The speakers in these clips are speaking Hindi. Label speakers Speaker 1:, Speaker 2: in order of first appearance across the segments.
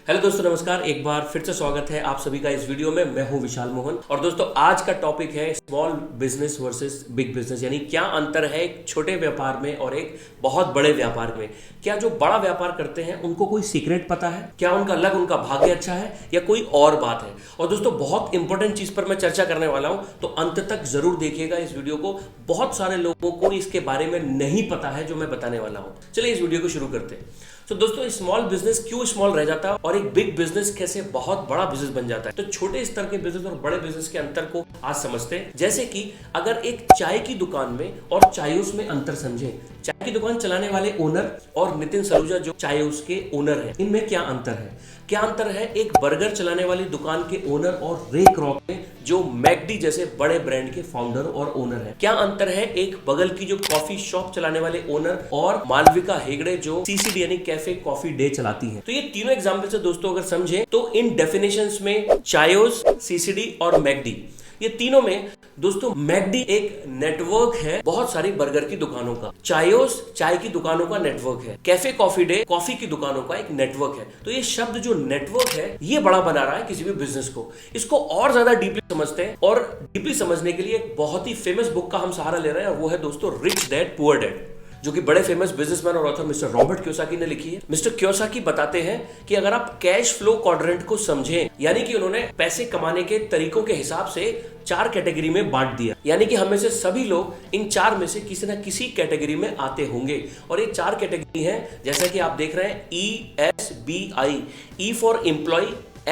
Speaker 1: हेलो दोस्तों, नमस्कार। एक बार फिर से स्वागत है आप सभी का इस वीडियो में। मैं हूं विशाल मोहन और दोस्तों आज का टॉपिक है small business versus big business, यानी क्या अंतर है एक छोटे व्यापार में और एक बहुत बड़े व्यापार में। क्या जो बड़ा व्यापार करते हैं उनको कोई सीक्रेट पता है? क्या उनका भाग्य अच्छा है या कोई और बात है? और दोस्तों बहुत इंपॉर्टेंट चीज पर मैं चर्चा करने वाला हूं, तो अंत तक जरूर देखिएगा इस वीडियो को। बहुत सारे लोगों को इसके बारे में नहीं पता है जो मैं बताने वाला हूं। चलिए इस वीडियो को शुरू करते हैं। तो दोस्तों स्मॉल बिजनेस क्यों स्मॉल रह जाता है और एक बिग बिजनेस कैसे बहुत बड़ा बिजनेस बन जाता है। तो छोटे स्तर के बिजनेस और बड़े बिजनेस के अंतर को आज समझते हैं। जैसे कि अगर एक चाय की दुकान में और चायोस में अंतर समझें। चाय की दुकान चलाने वाले ओनर और नितिन सलूजा जो चायोस के ओनर हैं, इनमें क्या अंतर है? क्या अंतर है एक बर्गर चलाने वाली दुकान के ओनर और रे क्रॉक में जो मैकडी जैसे बड़े ब्रांड के फाउंडर और ओनर हैं? क्या अंतर है एक बगल की जो कॉफी शॉप चलाने वाले ओनर और मालविका हेगड़े जो सीसीडी यानी कैफे कॉफी डे चलाती है? तो ये तीनों एग्जांपल से दोस्तों अगर समझें तो इन डेफिनेशंस में चायोस, सीसीडी और मैकडी, ये तीनों में दोस्तों मैकडी एक नेटवर्क है बहुत सारी बर्गर की दुकानों का। चायोस चाय की दुकानों का नेटवर्क है। कैफे कॉफी डे कॉफी की दुकानों का एक नेटवर्क है। तो ये शब्द जो नेटवर्क है ये बड़ा बना रहा है किसी भी बिजनेस को। इसको और ज्यादा डीपली समझते हैं और डीपली समझने के लिए एक बहुत ही फेमस बुक का हम सहारा ले रहे हैं और वो है दोस्तों रिच डैड पुअर डैड, जो कि बड़े फेमस बिजनेसमैन और ऑथर मिस्टर रॉबर्ट कियोसाकी ने लिखी है। मिस्टर कियोसाकी बताते हैं कि अगर आप कैश फ्लो क्वाड्रेंट को समझें, यानी कि उन्होंने पैसे कमाने के तरीकों के हिसाब से 4 कैटेगरी में बांट दिया, यानी कि हमें से सभी लोग इन 4 में से किसी न किसी कैटेगरी में आते होंगे। और ये 4 कैटेगरी हैं जैसा कि आप देख रहे हैं, ESBI, E for employ,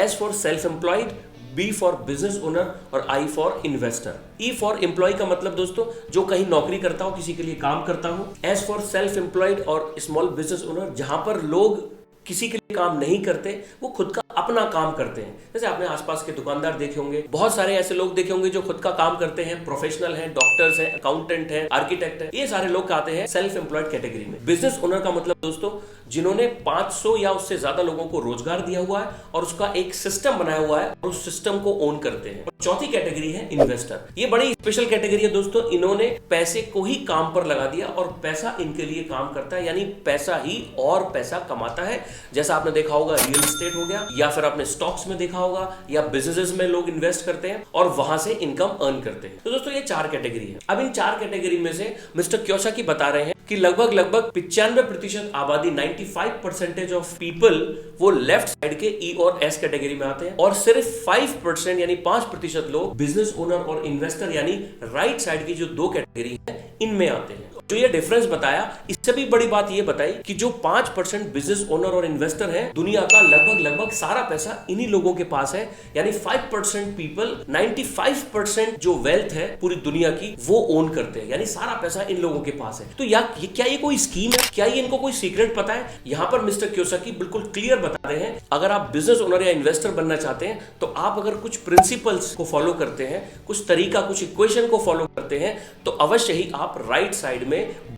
Speaker 1: S for self employed, B for business owner और I for investor. E for employ का मतलब दोस्तों जो कहीं नौकरी करता हो, किसी के लिए काम करता हो। S फॉर सेल्फ एम्प्लॉयड और स्मॉल बिजनेस ओनर, जहां पर लोग किसी के लिए काम नहीं करते, वो खुद का अपना काम करते हैं। जैसे आपने आसपास के दुकानदार देखे होंगे, बहुत सारे ऐसे लोग देखे होंगे जो खुद का काम करते हैं, प्रोफेशनल हैं, डॉक्टर्स हैं, अकाउंटेंट हैं, आर्किटेक्ट हैं। ये सारे लोग आते हैं सेल्फ एम्प्लॉयड कैटेगरी में। बिजनेस ओनर का मतलब दोस्तों जिन्होंने 500 या उससे ज्यादा लोगों को रोजगार दिया हुआ है और उसका एक सिस्टम बनाया हुआ है और उस सिस्टम को ओन करते हैं। और चौथी कैटेगरी है इन्वेस्टर। ये बड़ी स्पेशल कैटेगरी है दोस्तों। इन्होंने पैसे को ही काम पर लगा दिया और पैसा इनके लिए काम करता है, यानी पैसा ही और पैसा कमाता है। जैसा आपने देखा होगा रियल एस्टेट हो गया, या फिर आपने स्टॉक्स में देखा होगा, या बिजनेसेस में लोग इन्वेस्ट करते हैं और वहां से इनकम अर्न करते हैं। तो दोस्तों ये 4 कैटेगरी है। अब इन 4 कैटेगरी में से मिस्टर कियोसाकी बता रहे हैं कि लगभग 95% आबादी, 95% ऑफ पीपल वो लेफ्ट साइड के E और S कैटेगरी में आते हैं और सिर्फ 5% यानी 5% लोग बिजनेस ओनर और इन्वेस्टर यानी राइट साइड की जो 2 कैटेगरी है इनमें आते हैं। जो ये डिफरेंस बताया, इससे भी बड़ी बात ये बताई कि जो 5% बिजनेस ओनर और इन्वेस्टर है, दुनिया का लगभग सारा पैसा इन्हीं लोगों के पास है। यानी 5% पीपल 95% जो वेल्थ है पूरी दुनिया की वो ओन करते हैं, यानी सारा पैसा इन लोगों के पास है। तो क्या ये कोई स्कीम है? क्या ये इनको कोई सीक्रेट पता है? यहां पर मिस्टर कियोसाकी बिल्कुल क्लियर बता रहे हैं, अगर आप बिजनेस ओनर या इन्वेस्टर बनना चाहते हैं तो आप अगर कुछ प्रिंसिपल्स को फॉलो करते हैं, कुछ तरीका, कुछ इक्वेशन को फॉलो करते हैं, तो अवश्य ही आप राइट साइड में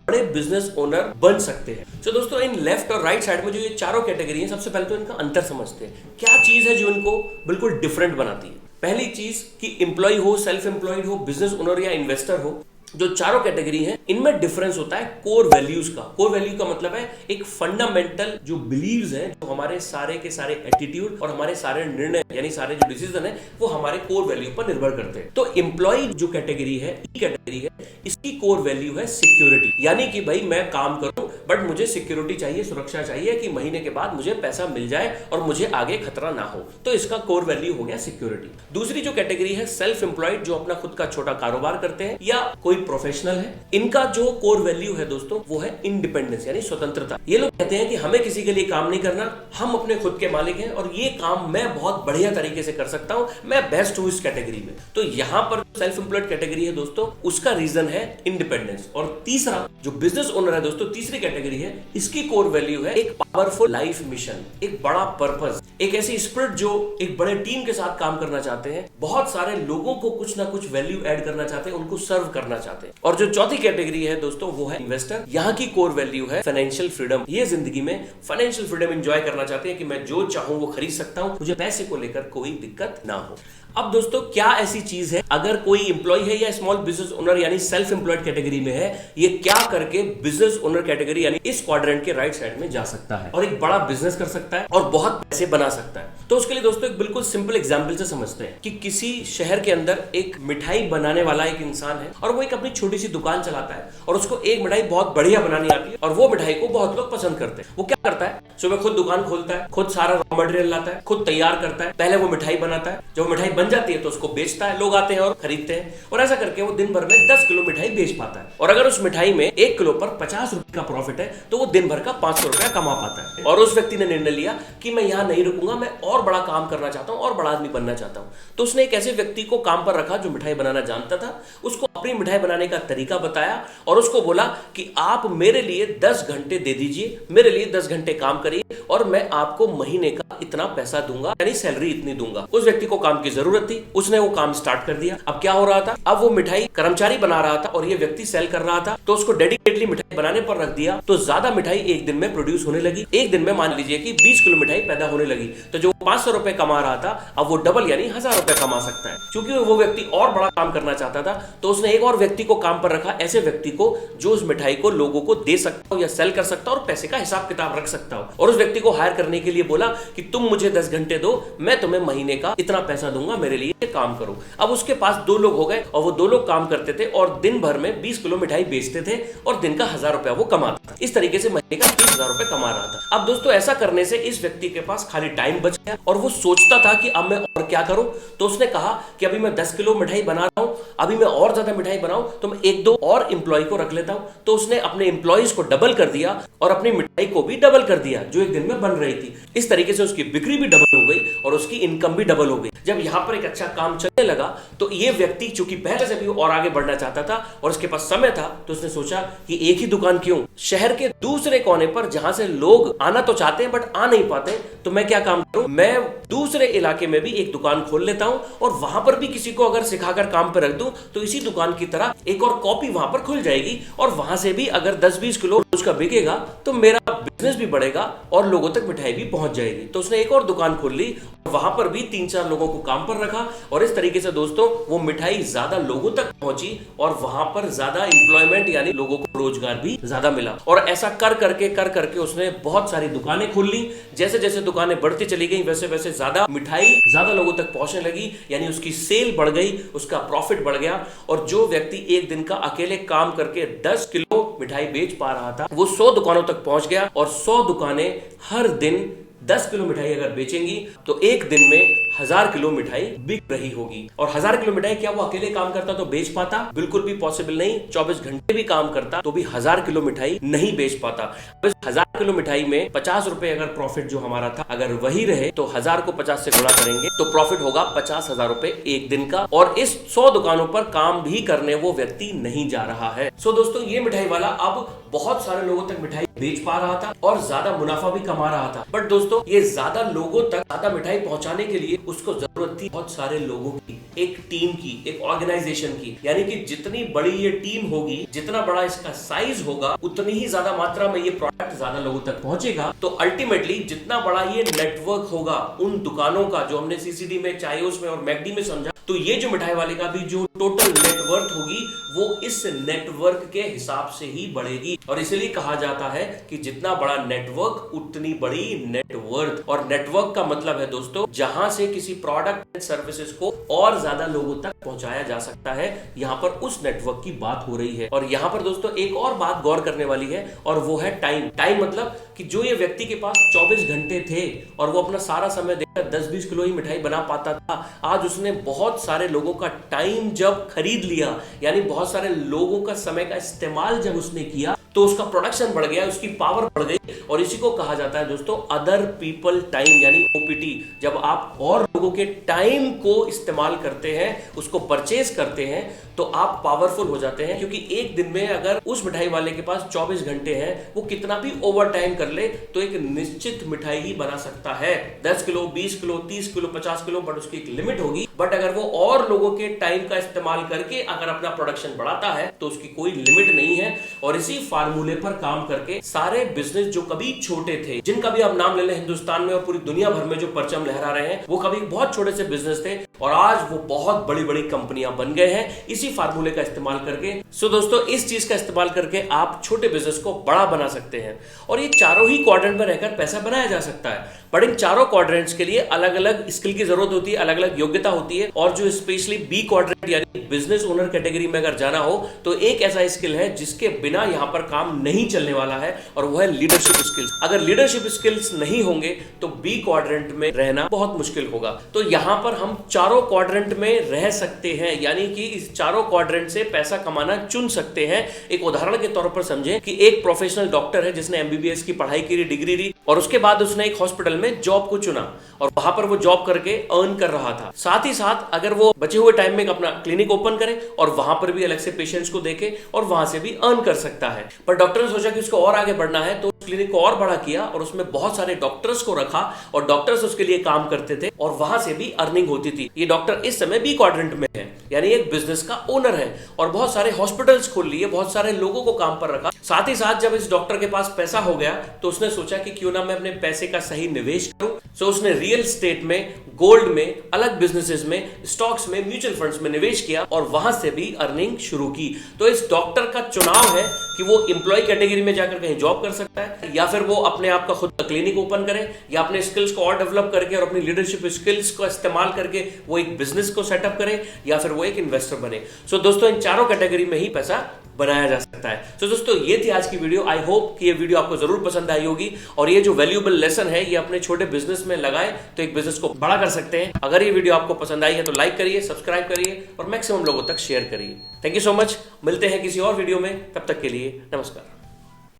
Speaker 1: बड़े बिजनेस ओनर बन सकते हैं। तो दोस्तों इन लेफ्ट और राइट साइड में जो ये चारों कैटेगरी हैं, सबसे पहले तो इनका अंतर समझते हैं। क्या चीज है जो इनको बिल्कुल डिफरेंट बनाती है? पहली चीज कि एम्प्लॉय हो, सेल्फ एम्प्लॉयड हो, बिजनेस ओनर या इन्वेस्टर हो, जो चारों कैटेगरी हैं इनमें डिफरेंस होता है कोर वैल्यूज का। कोर वैल्यू का मतलब है एक फंडामेंटल जो बिलीव्स हैं, जो हमारे सारे के सारे एटीट्यूड और हमारे सारे निर्णय यानी सारे जो डिसीजन है वो हमारे कोर वैल्यू पर निर्भर करते हैं। तो एम्प्लॉय जो कैटेगरी है, ई कैटेगरी है, इसकी कोर वैल्यू है सिक्योरिटी, यानी कि भाई मैं काम करूं बट मुझे सिक्योरिटी चाहिए, सुरक्षा चाहिए कि महीने के बाद मुझे पैसा मिल जाए और मुझे आगे खतरा ना हो। तो इसका कोर वैल्यू हो गया सिक्योरिटी। दूसरी जो कैटेगरी है सेल्फ एम्प्लॉयड, जो अपना खुद का छोटा कारोबार करते हैं या कोई प्रोफेशनल है, इनका जो कोर वैल्यू है दोस्तों वो है इंडिपेंडेंस यानी स्वतंत्रता। ये लोग कहते हैं कि हमें किसी के लिए काम नहीं करना, हम अपने खुद के मालिक हैं और ये काम मैं बहुत बढ़िया तरीके से कर सकता हूं, मैं बेस्ट हूं इस कैटेगरी में। तो यहां पर सेल्फ एम्प्लॉयड कैटेगरी है दोस्तों, उसका रीजन है इंडिपेंडेंस। और तीसरा जो बिजनेस ओनर है दोस्तों, तीसरी कैटेगरी है, इसकी कोर वैल्यू है एक पावरफुल लाइफ मिशन, एक बड़ा पर्पस, एक ऐसी स्पिरिट जो एक बड़े टीम के साथ काम करना चाहते हैं, बहुत सारे लोगों को कुछ ना कुछ वैल्यू ऐड करना चाहते हैं, उनको सर्व करना चाहते हैं। और जो चौथी कैटेगरी है दोस्तों वो है इन्वेस्टर। यहाँ की कोर वैल्यू है फाइनेंशियल फ्रीडम। ये जिंदगी में फाइनेंशियल फ्रीडम एंजॉय करना चाहते हैं कि मैं जो चाहूं वो खरीद सकता हूं, मुझे पैसे को लेकर कोई दिक्कत ना हो। अब दोस्तों क्या ऐसी चीज है, अगर कोई एम्प्लॉय है या स्मॉल बिजनेस ओनर यानी सेल्फ एम्प्लॉयड कैटेगरी में है, ये क्या करके बिजनेस ओनर कैटेगरी यानी इस क्वाड्रेंट के राइट साइड में जा सकता है? है और एक बड़ा बिजनेस कर सकता है और बहुत पैसे बना सकता है। तो उसके लिए दोस्तों एक बिल्कुल सिंपल एग्जांपल से समझते हैं कि किसी शहर के अंदर एक मिठाई बनाने वाला एक इंसान है और वो एक अपनी छोटी सी दुकान चलाता है और उसको एक मिठाई बहुत बढ़िया बनानी आती है और वो मिठाई को बहुत लोग पसंद करते हैं। वो क्या करता है, सुबह खुद दुकान खोलता है, खुद सारा रॉ मटेरियल लाता है, खुद तैयार करता है, पहले वो मिठाई बनाता है, जब मिठाई बन जाती है तो उसको बेचता है, लोग आते हैं और खरीदते हैं और ऐसा करके वो दिन भर में 10 किलो मिठाई बेच पाता है। और अगर उस मिठाई में 1 किलो पर 50 रुपए का प्रॉफिट है तो वो दिन भर का 500 रुपया कमा पाता है। और उस व्यक्ति ने निर्णय लिया कि मैं यहां नहीं रुकूंगा, मैं और बड़ा काम करना चाहता हूं और बड़ा आदमी बनना चाहता हूं। तो उसने एक ऐसे व्यक्ति को काम पर रखा जो मिठाई बनाना जानता था, उसको अपनी मिठाई बनाने का तरीका बताया और उसको बोला कि आप मेरे लिए 10 घंटे दे दीजिए, मेरे लिए 10 घंटे काम करिए और मैं आपको महीने का इतना पैसा दूंगा, यानी सैलरी इतनी दूंगा। उस व्यक्ति को काम की जरूरत थी, उसने वो काम स्टार्ट कर दिया। अब क्या हो रहा था, अब वो मिठाई कर्मचारी बना रहा था और ये व्यक्ति सेल कर रहा था, तो उसको डेडिकेटली मिठाई बनाने पर रख दिया तो ज्यादा मिठाई एक दिन में प्रोड्यूस होने लगी। एक दिन में मान लीजिए कि 20 किलो मिठाई पैदा होने लगी, तो जो 500 रुपए कमा रहा था अब वो डबल यानी 1000 रुपए कमा सकता है। क्योंकि वो व्यक्ति और बड़ा काम करना चाहता था तो उसने एक और व्यक्ति को काम पर रखा, ऐसे व्यक्ति को जो उस मिठाई को लोगों को दे सकता हो या सेल कर सकता हो और पैसे का हिसाब किताब रख सकता हो। और उस व्यक्ति को हायर करने के लिए बोला कि तुम मुझे 10 घंटे दो, मैं तुम्हें महीने का इतना पैसा दूंगा, मेरे लिए काम करो। अब उसके पास 2 लोग हो गए और वो 2 लोग काम करते थे और दिन भर में 20 किलो मिठाई बेचते थे और दिन का 1000 रुपया वो कमाता था। इस तरीके से महीने का 30,000 रुपए कमा रहा था। अब दोस्तों ऐसा करने से इस व्यक्ति के पास खाली टाइम बच गया और वो सोचता था कि अब मैं और क्या करूं। तो उसने कहा कि अभी मैं 10 किलो मिठाई बना रहा हूं, अभी मैं और ज्यादा मिठाई बनाऊं तो मैं 1-2 और एम्प्लॉय को रख लेता हूं। तो उसने अपने एम्प्लॉयज को डबल कर दिया और अपनी मिठाई को भी डबल कर दिया जो एक दिन में बन रही थी। इस तरीके से उसकी बिक्री भी डबल हो गई और उसकी इनकम भी डबल हो गई। जब यहां पर एक अच्छा काम चलने लगा तो ये व्यक्ति चूंकि पहले से भी और आगे बढ़ना चाहता था और उसके पास समय था तो उसने सोचा कि एक ही दुकान क्यों, शहर के दूसरे कोने पर जहां से लोग आना तो चाहते हैं बट आ नहीं पाते, तो मैं क्या काम करूं, मैं दूसरे इलाके में भी एक दुकान खोल लेता हूं और वहां पर भी किसी को अगर सिखाकर काम पर रख दूं तो इसी दुकान की तरह एक और कॉपी वहां पर खुल जाएगी और वहां से भी अगर 10-20 किलो रोज का बिकेगा तो मेरा बिजनेस भी बढ़ेगा और लोगों तक मिठाई भी पहुंच जाएगी। तो उसने एक और दुकान खोल ली और वहां पर भी 3-4 लोगों को काम पर रखा और इस तरीके से दोस्तों वो मिठाई ज्यादा लोगों तक पहुंची और वहां पर ज्यादा एम्प्लॉयमेंट यानी लोगों को रोजगार भी ज्यादा मिला। और ऐसा कर करके उसने बहुत सारी दुकानें खोल ली। जैसे जैसे दुकानें बढ़ती चली गई वैसे वैसे ज्यादा मिठाई ज्यादा लोगों तक पहुंचने लगी, यानी उसकी सेल बढ़ गई, उसका प्रॉफिट बढ़ गया। और जो व्यक्ति एक दिन का अकेले काम करके 10 किलो मिठाई बेच पा रहा था वो 100 दुकानों तक पहुंच गया और 100 दुकानें हर दिन 10 किलो मिठाई अगर बेचेंगी तो एक दिन में 1000 किलो मिठाई बिक रही होगी। और 1000 किलो मिठाई क्या वो अकेले काम करता तो बेच पाता? बिल्कुल भी पॉसिबल नहीं। 24 घंटे भी काम करता तो भी 1000 किलो मिठाई नहीं बेच पाता। 1000 किलो मिठाई में 50 रुपए अगर प्रॉफिट जो हमारा था अगर वही रहे तो 1000 को 50 से गुणा करेंगे तो प्रॉफिट होगा 50,000 रुपए एक दिन का। और इस 100 दुकानों पर काम भी करने वो व्यक्ति नहीं जा रहा है। सो दोस्तों ये मिठाई वाला अब बहुत सारे लोगों तक मिठाई बेच पा रहा था और ज्यादा मुनाफा भी कमा रहा था। बट दोस्तों ये ज्यादा लोगों तक ज्यादा मिठाई पहुंचाने के लिए उसको जरूरत थी बहुत सारे लोगों की, एक टीम की, एक ऑर्गेनाइजेशन की। यानी कि जितनी बड़ी ये टीम होगी, जितना बड़ा इसका साइज होगा, उतनी ही ज्यादा मात्रा में ये प्रोडक्ट ज्यादा लोगों तक पहुंचेगा। तो अल्टीमेटली जितना बड़ा ये नेटवर्क होगा उन दुकानों का जो हमने सीसीडी में, चायोस में और मैकडी में समझा, तो ये जो मिठाई वाले का भी जो टोटल नेटवर्थ होगी वो इस नेटवर्क के हिसाब से ही बढ़ेगी। और इसलिए कहा जाता है कि जितना बड़ा नेटवर्क उतनी बड़ी नेटवर्थ। और नेटवर्क का मतलब है दोस्तों जहां से किसी प्रोडक्ट एंड सर्विसेज को और ज्यादा लोगों तक पहुंचाया जा सकता है, यहां पर उस नेटवर्क की बात हो रही है। और यहां पर दोस्तों एक और बात गौर करने वाली है और वो है टाइम। टाइम मतलब कि जो ये व्यक्ति के पास 24 घंटे थे और वो अपना सारा समय देकर 10-20 किलो ही मिठाई बना पाता था, आज उसने बहुत सारे लोगों का टाइम जब खरीद लिया, यानी बहुत सारे लोगों का समय का इस्तेमाल जब उसने किया तो उसका प्रोडक्शन बढ़ गया, उसकी पावर बढ़ गई। और इसी को कहा जाता है दोस्तों अदर पीपल टाइम यानी ओपीटी। जब आप और लोगों के टाइम को इस्तेमाल करते हैं, उसको परचेज करते हैं, तो आप पावरफुल हो जाते हैं। क्योंकि एक दिन में अगर उस मिठाई वाले के पास 24 घंटे हैं, वो कितना भी ओवर टाइम कर ले तो एक निश्चित मिठाई ही बना सकता है। 10 kilo, 20 kilo, 30 kilo, 50 kilo, but उसकी एक लिमिट होगी। बट अगर वो और लोगों के टाइम का इस्तेमाल करके अगर अपना प्रोडक्शन बढ़ाता है तो उसकी कोई लिमिट नहीं है। और इसी फार्मूले पर काम करके सारे बिजनेस जो कभी छोटे थे, जिनका भी आप नाम ले लें हिंदुस्तान में और पूरी दुनिया भर में जो परचम लहरा रहे हैं, वो कभी बहुत छोटे से बिजनेस थे और आज वो बहुत बड़ी बड़ी कंपनियां बन गए हैं इसी फार्मूले का इस्तेमाल करके। सो दोस्तों, इस चीज का इस्तेमाल करके आप छोटे बिजनेस को बड़ा बना सकते हैं और ये चारों ही क्वाड्रेंट में रहकर पैसा बनाया जा सकता है। बट इन चारों क्वाड्रेंट्स के लिए अलग अलग स्किल की जरूरत होती है, अलग अलग योग्यता होती है। और जो स्पेशली बी क्वाड्रेंट यानी बिजनेस ओनर कैटेगरी में अगर जाना हो तो एक ऐसा स्किल है जिसके बिना यहां पर काम नहीं चलने वाला है और वो है लीडरशिप स्किल्स। अगर लीडरशिप स्किल्स नहीं होंगे तो बी क्वाड्रेंट में रहना बहुत मुश्किल होगा। तो यहां पर हम चारों क्वाड्रेंट में रह सकते हैं, यानी कि इस चारों क्वाड्रेंट से पैसा कमाना चुन सकते हैं। एक उदाहरण के तौर पर समझें कि एक प्रोफेशनल डॉक्टर है जिसने एमबीबीएस की पढ़ाई की, डिग्री ली और उसके बाद उसने एक हॉस्पिटल में जॉब को चुना और वहां पर वो जॉब करके अर्न कर रहा था। साथ ही साथ अगर वो बचे हुए टाइम में अपना क्लिनिक ओपन करे और वहां पर भी अलग से पेशेंट्स को देखे और वहां से भी अर्न कर सकता है। पर डॉक्टर ने सोचा कि उसको और आगे बढ़ना है तो क्लिनिक को और बड़ा किया और उसमें बहुत सारे डॉक्टर्स को रखा और डॉक्टर्स उसके लिए काम करते थे और वहां से भी अर्निंग होती थी। ये डॉक्टर इस समय बी क्वाड्रेंट में है, यानी एक बिजनेस का ओनर है और बहुत सारे हॉस्पिटल्स खोल लिए, बहुत सारे लोगों को काम पर रखा। साथ ही साथ जब इस डॉक्टर के पास पैसा हो गया तो उसने सोचा कि क्यों ना मैं अपने पैसे का सही निवेश करूं। सो उसने रियल स्टेट में, गोल्ड में, अलग बिजनेसेस में, स्टॉक्स में, म्यूचुअल फंड्स में निवेश किया और वहां से भी अर्निंग शुरू की। तो इस डॉक्टर का चुनाव है कि वो एम्प्लॉय कैटेगरी में जाकर कहीं जॉब कर सकता है या फिर वो अपने आप का खुद का क्लिनिक ओपन करे या अपने स्किल्स को और डेवलप करके और अपनी लीडरशिप स्किल्स को इस्तेमाल करके वो एक बिजनेस को सेटअप करे या फिर वो एक इन्वेस्टर बने। सो दोस्तों, इन चारों कैटेगरी में ही पैसा बनाया जा सकता है। तो दोस्तों, ये थी आज की वीडियो। आई होप कि ये वीडियो आपको जरूर पसंद आई होगी और ये जो वैल्यूएबल लेसन है ये अपने छोटे बिजनेस में लगाए तो एक बिजनेस को बड़ा कर सकते हैं। अगर ये वीडियो आपको पसंद आई है तो लाइक करिए, सब्सक्राइब करिए और मैक्सिमम लोगों तक शेयर करिए। Thank you so much. मिलते हैं किसी और वीडियो में, तब तक के लिए नमस्कार।